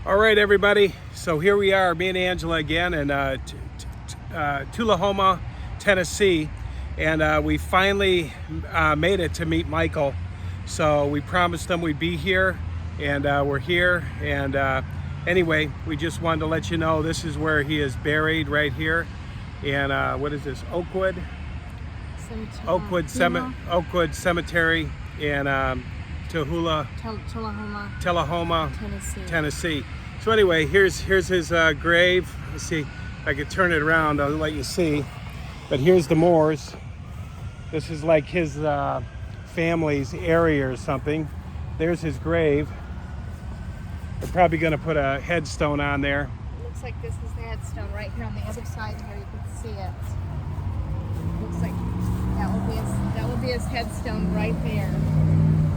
All right, everybody. So here we are, me and Angela again in Tullahoma, Tennessee. And we finally made it to meet Michael. So we promised them we'd be here, and we're here. And anyway, we just wanted to let you know this is where he is buried, right here. And what is this, Oakwood Cemetery in Tellahoma, Tennessee. So anyway, here's his grave. Let's see if I could turn it around. I'll let you see. But here's the moors. This is like his family's area or something. There's his grave. They're probably going to put a headstone on there. It looks like this is the headstone right here on the other side here. You can see it. Looks like that will be his headstone right there.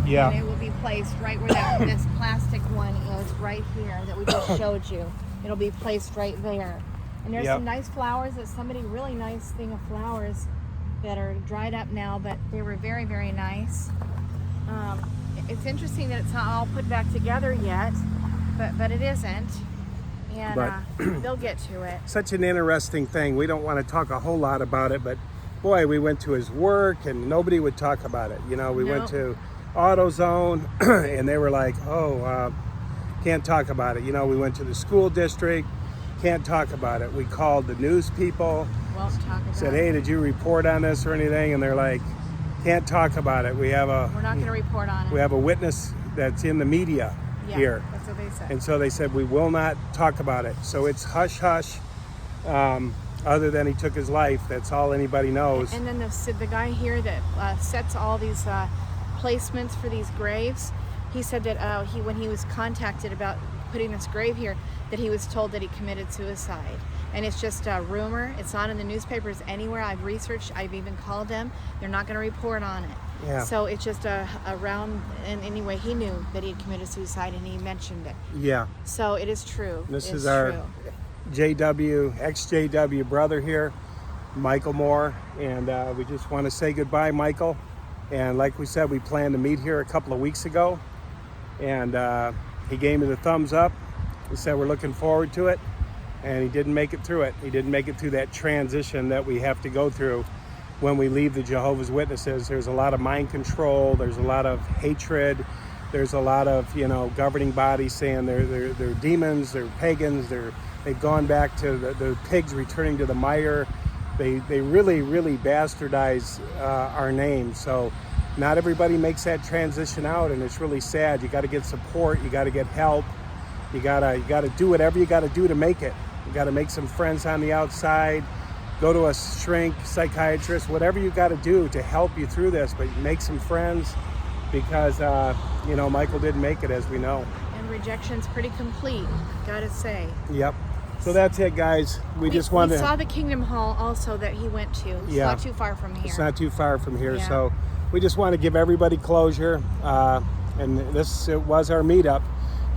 Yeah. And it will be placed right where this plastic one is, right here that we just showed you. It'll be placed right there. And there's some nice flowers. There's somebody really nice thing of flowers that are dried up now, but they were very, very nice. It's interesting that it's not all put back together yet, but it isn't. And they'll get to it. Such an interesting thing. We don't want to talk a whole lot about it, but boy, we went to his work and nobody would talk about it. You know, we went to AutoZone and they were like, can't talk about it. You know, we went to the school district, can't talk about it. We called the news people, won't talk about said, it. hey, did you report on this or anything? And they're like, can't talk about it. We're not going to report on it. We have a witness that's in the media here. That's what they said. And so they said, we will not talk about it. So it's hush hush. Other than he took his life, that's all anybody knows. And then the guy here that sets all these placements for these graves, he said that when he was contacted about putting this grave here, that he was told that he committed suicide. And it's just a rumor. It's not in the newspapers anywhere. I've researched, I've even called them. They're not going to report on it. Yeah. So it's just around, and anyway, he knew that he had committed suicide and he mentioned it. Yeah. So it is true. This is our ex-JW brother here, Michael Moore. And we just want to say goodbye, Michael. And like we said, we planned to meet here a couple of weeks ago. And he gave me the thumbs up. He said we're looking forward to it. And he didn't make it through it. He didn't make it through that transition that we have to go through when we leave the Jehovah's Witnesses. There's a lot of mind control. There's a lot of hatred. There's a lot of, governing bodies saying they're demons, they're pagans, they've gone back to the pigs returning to the mire. They really, really bastardize our name. So not everybody makes that transition out, and it's really sad. You got to get support. You got to get help. You got to do whatever you got to do to make it. You got to make some friends on the outside. Go to a shrink, psychiatrist, whatever you got to do to help you through this. But make some friends because, Michael didn't make it, as we know. And rejection's pretty complete, gotta say. Yep. So that's it, guys. We just wanted to... We saw the Kingdom Hall also that he went to. It's not too far from here. It's not too far from here. Yeah. So we just want to give everybody closure. And it was our meetup.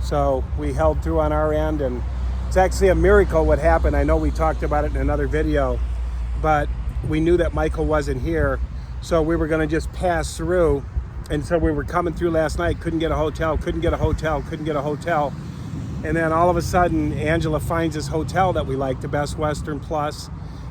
So we held through on our end. And it's actually a miracle what happened. I know we talked about it in another video. But we knew that Michael wasn't here. So we were going to just pass through. And so we were coming through last night. Couldn't get a hotel. And then all of a sudden, Angela finds this hotel that we like, the Best Western Plus.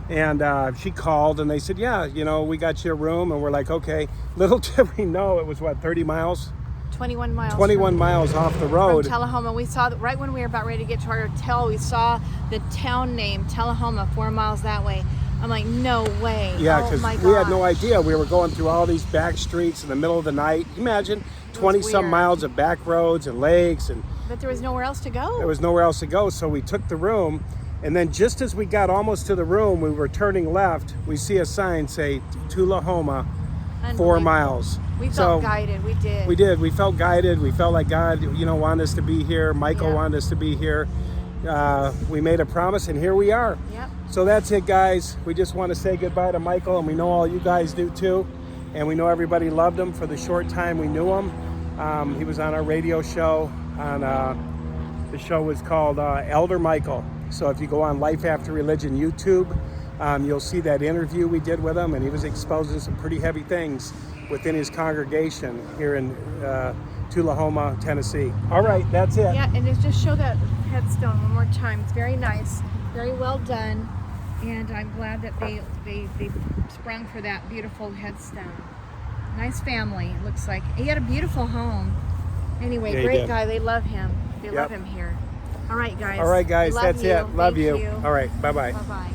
And she called and they said, yeah, we got you a room. And we're like, okay. Little did we know it was 30 miles? 21 miles. 21 miles off the road. From Tullahoma. We saw, right when we were about ready to get to our hotel, we saw the town name, Tullahoma, 4 miles that way. I'm like, no way. Yeah, because we had no idea. We were going through all these back streets in the middle of the night. Imagine 20-some miles of back roads and lakes. But there was nowhere else to go. There was nowhere else to go, so we took the room. And then just as we got almost to the room, we were turning left. We see a sign say, Tullahoma, 4 miles. We felt guided. We did. We did. We felt guided. We felt like God, wanted us to be here. Michael wanted us to be here. We made a promise, and here we are. Yep. So that's it, guys. We just want to say goodbye to Michael, and we know all you guys do too. And we know everybody loved him for the short time we knew him. He was on our radio show. The show was called Elder Michael. So if you go on Life After Religion YouTube, you'll see that interview we did with him, and he was exposing some pretty heavy things within his congregation here in Tullahoma, Tennessee. All right, that's it. Yeah, and just show that headstone one more time. It's very nice, very well done, and I'm glad that they sprung for that beautiful headstone. Nice family, it looks like. He had a beautiful home. Anyway, Yeah, great guy. They love him. They Yep. love him here. All right, guys. All right, guys, Love that's you. it. Love Thank you. All right, bye-bye. Bye-bye.